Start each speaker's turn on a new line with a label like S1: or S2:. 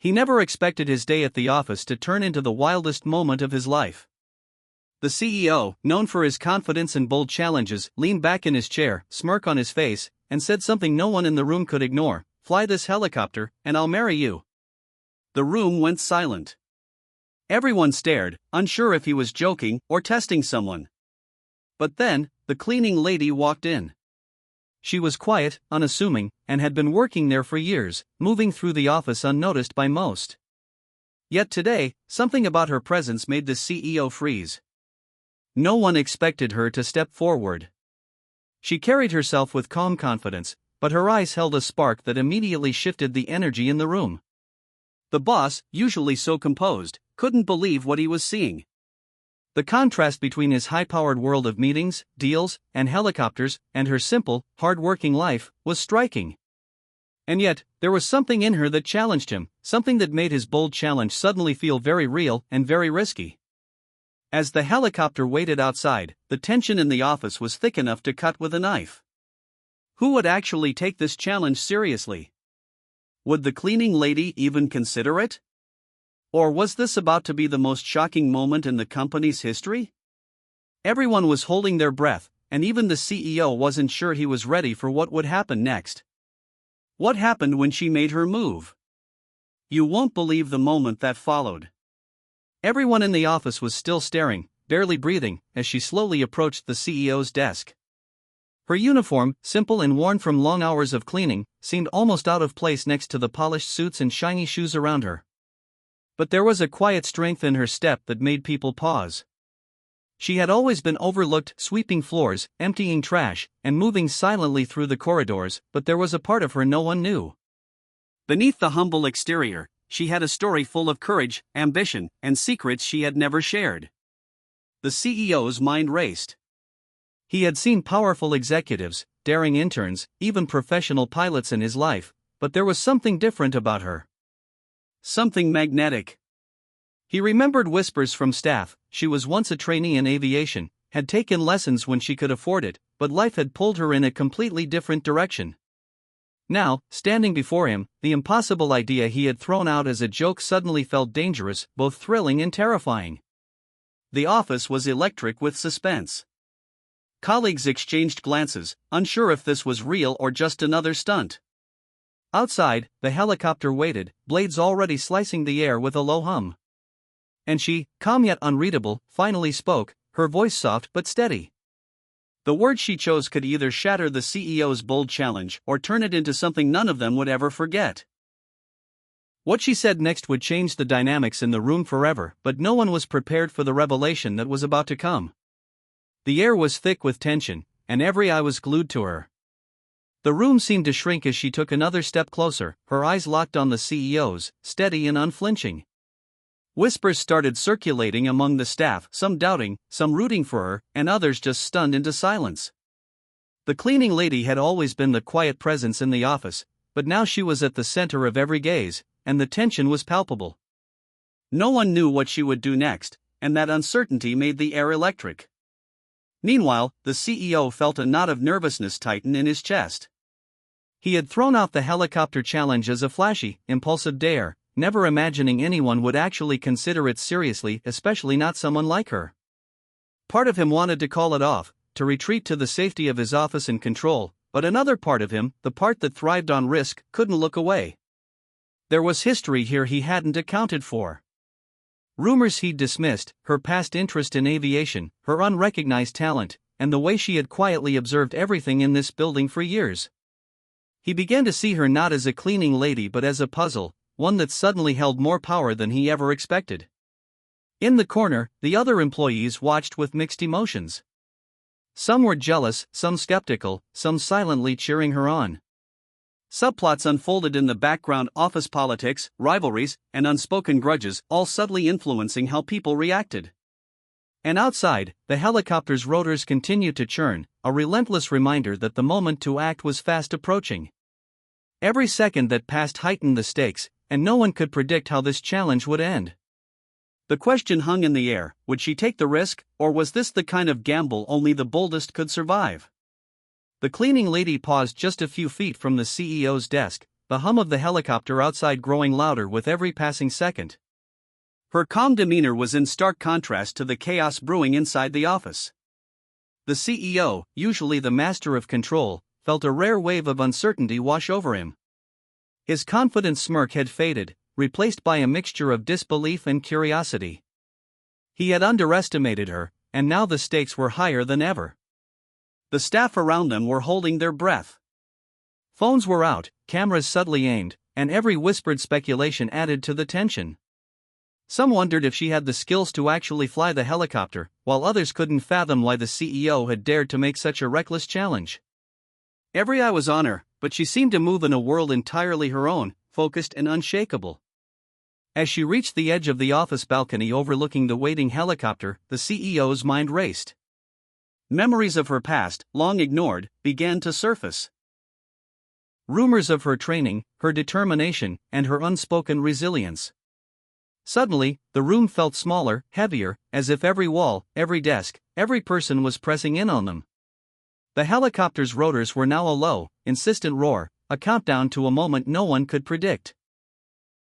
S1: He never expected his day at the office to turn into the wildest moment of his life. The CEO, known for his confidence and bold challenges, leaned back in his chair, smirk on his face, and said something no one in the room could ignore: "Fly this helicopter, and I'll marry you." The room went silent. Everyone stared, unsure if he was joking or testing someone. But then, the cleaning lady walked in. She was quiet, unassuming, and had been working there for years, moving through the office unnoticed by most. Yet today, something about her presence made the CEO freeze. No one expected her to step forward. She carried herself with calm confidence, but her eyes held a spark that immediately shifted the energy in the room. The boss, usually so composed, couldn't believe what he was seeing. The contrast between his high-powered world of meetings, deals, and helicopters, and her simple, hard-working life, was striking. And yet, there was something in her that challenged him, something that made his bold challenge suddenly feel very real and very risky. As the helicopter waited outside, the tension in the office was thick enough to cut with a knife. Who would actually take this challenge seriously? Would the cleaning lady even consider it? Or was this about to be the most shocking moment in the company's history? Everyone was holding their breath, and even the CEO wasn't sure he was ready for what would happen next. What happened when she made her move? You won't believe the moment that followed. Everyone in the office was still staring, barely breathing, as she slowly approached the CEO's desk. Her uniform, simple and worn from long hours of cleaning, seemed almost out of place next to the polished suits and shiny shoes around her. But there was a quiet strength in her step that made people pause. She had always been overlooked, sweeping floors, emptying trash, and moving silently through the corridors, but there was a part of her no one knew. Beneath the humble exterior, she had a story full of courage, ambition, and secrets she had never shared. The CEO's mind raced. He had seen powerful executives, daring interns, even professional pilots in his life, but there was something different about her. Something magnetic. He remembered whispers from staff. She was once a trainee in aviation, had taken lessons when she could afford it, but life had pulled her in a completely different direction. Now, standing before him, the impossible idea he had thrown out as a joke suddenly felt dangerous, both thrilling and terrifying. The office was electric with suspense. Colleagues exchanged glances, unsure if this was real or just another stunt. Outside, the helicopter waited, blades already slicing the air with a low hum. And she, calm yet unreadable, finally spoke, her voice soft but steady. The words she chose could either shatter the CEO's bold challenge or turn it into something none of them would ever forget. What she said next would change the dynamics in the room forever, but no one was prepared for the revelation that was about to come. The air was thick with tension, and every eye was glued to her. The room seemed to shrink as she took another step closer, her eyes locked on the CEO's, steady and unflinching. Whispers started circulating among the staff, some doubting, some rooting for her, and others just stunned into silence. The cleaning lady had always been the quiet presence in the office, but now she was at the center of every gaze, and the tension was palpable. No one knew what she would do next, and that uncertainty made the air electric. Meanwhile, the CEO felt a knot of nervousness tighten in his chest. He had thrown out the helicopter challenge as a flashy, impulsive dare, never imagining anyone would actually consider it seriously, especially not someone like her. Part of him wanted to call it off, to retreat to the safety of his office and control, but another part of him, the part that thrived on risk, couldn't look away. There was history here he hadn't accounted for. Rumors he'd dismissed, her past interest in aviation, her unrecognized talent, and the way she had quietly observed everything in this building for years. He began to see her not as a cleaning lady but as a puzzle, one that suddenly held more power than he ever expected. In the corner, the other employees watched with mixed emotions. Some were jealous, some skeptical, some silently cheering her on. Subplots unfolded in the background: office politics, rivalries, and unspoken grudges, all subtly influencing how people reacted. And outside, the helicopter's rotors continued to churn, a relentless reminder that the moment to act was fast approaching. Every second that passed heightened the stakes, and no one could predict how this challenge would end. The question hung in the air: would she take the risk, or was this the kind of gamble only the boldest could survive? The cleaning lady paused just a few feet from the CEO's desk, the hum of the helicopter outside growing louder with every passing second. Her calm demeanor was in stark contrast to the chaos brewing inside the office. The CEO, usually the master of control, felt a rare wave of uncertainty wash over him. His confident smirk had faded, replaced by a mixture of disbelief and curiosity. He had underestimated her, and now the stakes were higher than ever. The staff around them were holding their breath. Phones were out, cameras subtly aimed, and every whispered speculation added to the tension. Some wondered if she had the skills to actually fly the helicopter, while others couldn't fathom why the CEO had dared to make such a reckless challenge. Every eye was on her, but she seemed to move in a world entirely her own, focused and unshakable. As she reached the edge of the office balcony overlooking the waiting helicopter, the CEO's mind raced. Memories of her past, long ignored, began to surface. Rumors of her training, her determination, and her unspoken resilience. Suddenly, the room felt smaller, heavier, as if every wall, every desk, every person was pressing in on them. The helicopter's rotors were now a low, insistent roar, a countdown to a moment no one could predict.